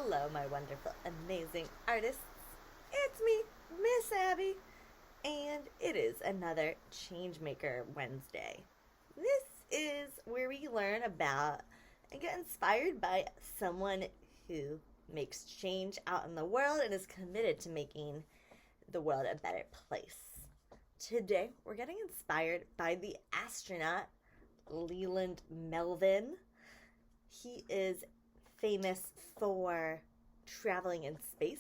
Hello, my wonderful, amazing artists. It's me, Miss Abby, and it is another Changemaker Wednesday. This is where we learn about and get inspired by someone who makes change out in the world and is committed to making the world a better place. Today, we're getting inspired by the astronaut Leland Melvin. He is famous for traveling in space.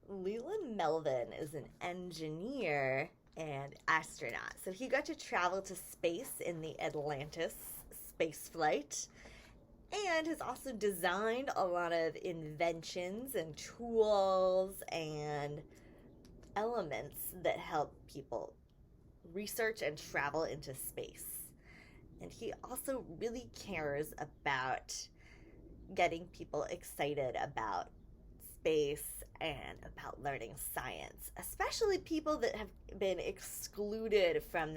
Leland Melvin is an engineer and astronaut. So he got to travel to space in the Atlantis space flight and has also designed a lot of inventions and tools and elements that help people research and travel into space. And he also really cares about getting people excited about space and about learning science, especially people that have been excluded from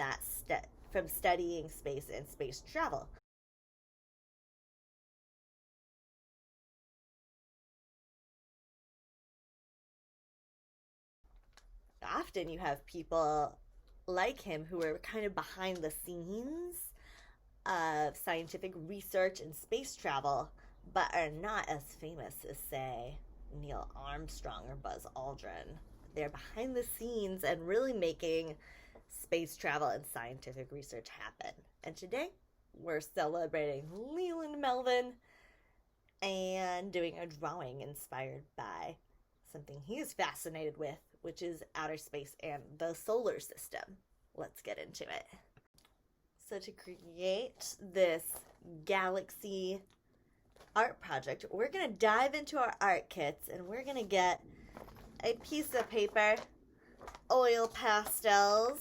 from studying space and space travel. Often you have people like him who are kind of behind the scenes of scientific research and space travel, but are not as famous as, say, Neil Armstrong or Buzz Aldrin. They're behind the scenes and really making space travel and scientific research happen. And today, we're celebrating Leland Melvin and doing a drawing inspired by something he's fascinated with, which is outer space and the solar system. Let's get into it. So to create this galaxy art project, we're going to dive into our art kits and we're going to get a piece of paper, oil pastels,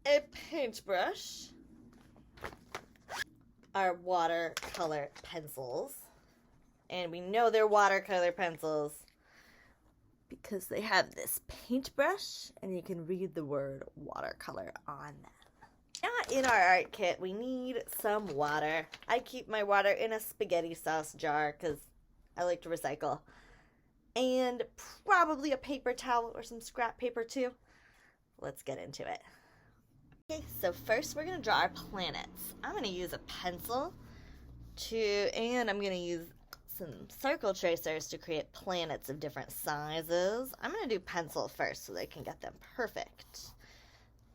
a paintbrush, our watercolor pencils. And we know they're watercolor pencils because they have this paintbrush and you can read the word watercolor on them. Now in our art kit, we need some water. I keep my water in a spaghetti sauce jar because I like to recycle. And probably a paper towel or some scrap paper too. Let's get into it. Okay, so first we're going to draw our planets. I'm going to use a pencil and I'm going to use some circle tracers to create planets of different sizes. I'm going to do pencil first so they can get them perfect.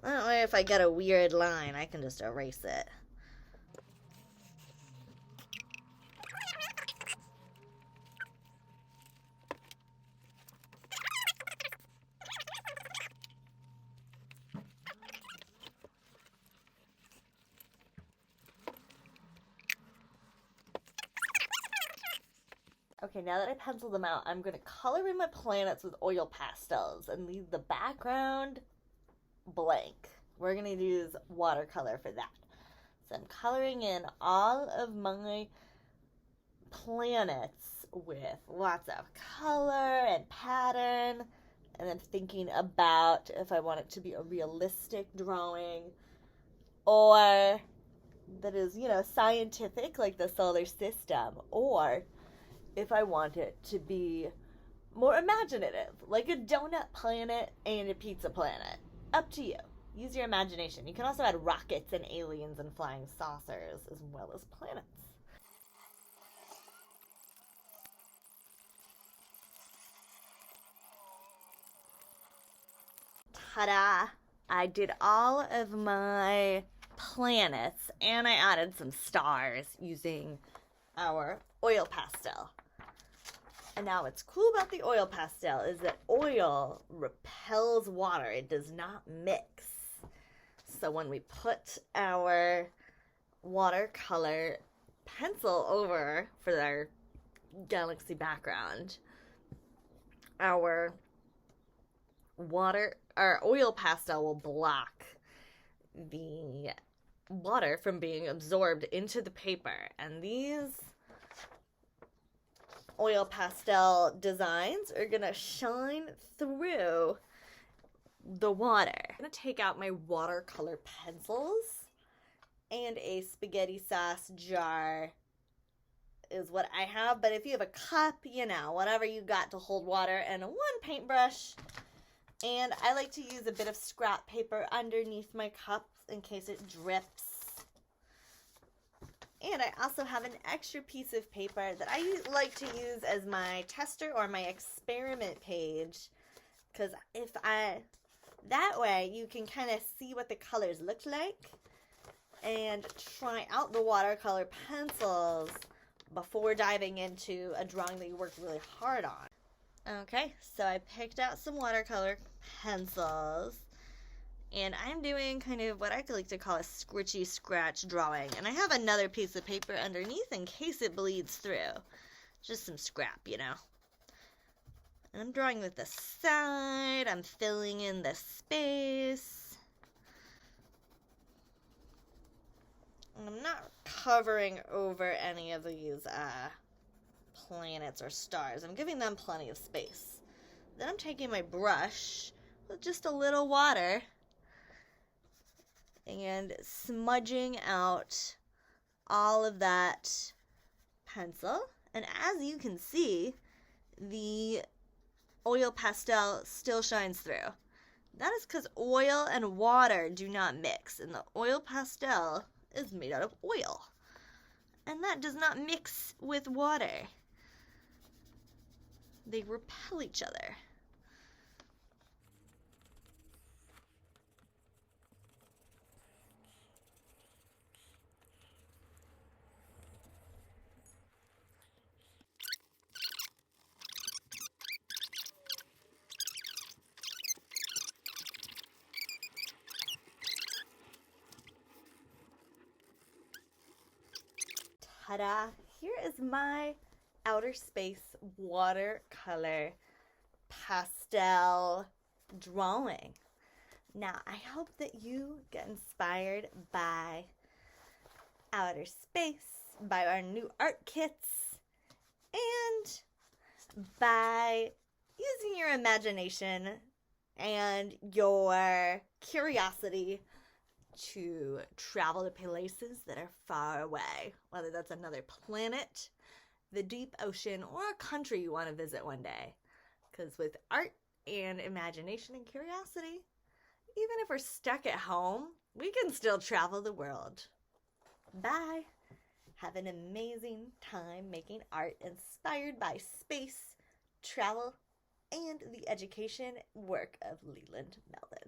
That way if I get a weird line, I can just erase it. Okay, now that I penciled them out, I'm going to color in my planets with oil pastels and leave the background blank. We're going to use watercolor for that. So I'm coloring in all of my planets with lots of color and pattern, and then thinking about if I want it to be a realistic drawing or that is, scientific like the solar system, or if I want it to be more imaginative, like a donut planet and a pizza planet. Up to you. Use your imagination. You can also add rockets and aliens and flying saucers as well as planets. Ta-da! I did all of my planets and I added some stars using our oil pastel. And now what's cool about the oil pastel is that oil repels water. It does not mix. So when we put our watercolor pencil over for our galaxy background, our oil pastel will block the water from being absorbed into the paper. And these oil pastel designs are going to shine through the water. I'm gonna take out my watercolor pencils, and a spaghetti sauce jar is what I have, but if you have a cup, you know, whatever you got to hold water, and one paintbrush. And I like to use a bit of scrap paper underneath my cup in case it drips. And I also have an extra piece of paper that I like to use as my tester or my experiment page, because that way you can kind of see what the colors look like and try out the watercolor pencils before diving into a drawing that you worked really hard on. Okay, so I picked out some watercolor pencils, and I'm doing kind of what I like to call a scritchy scratch drawing. And I have another piece of paper underneath in case it bleeds through. Just some scrap, you know. And I'm drawing with the side. I'm filling in the space. And I'm not covering over any of these planets or stars. I'm giving them plenty of space. Then I'm taking my brush with just a little water and smudging out all of that pencil. And as you can see, the oil pastel still shines through. That is because oil and water do not mix, and the oil pastel is made out of oil, and that does not mix with water. They repel each other. Ta-da! Here is my outer space watercolor pastel drawing. Now, I hope that you get inspired by outer space, by our new art kits, and by using your imagination and your curiosity to travel to places that are far away, whether that's another planet, the deep ocean, or a country you want to visit one day. Because with art and imagination and curiosity, even if we're stuck at home, we can still travel the world. Bye! Have an amazing time making art inspired by space, travel, and the education work of Leland Melvin.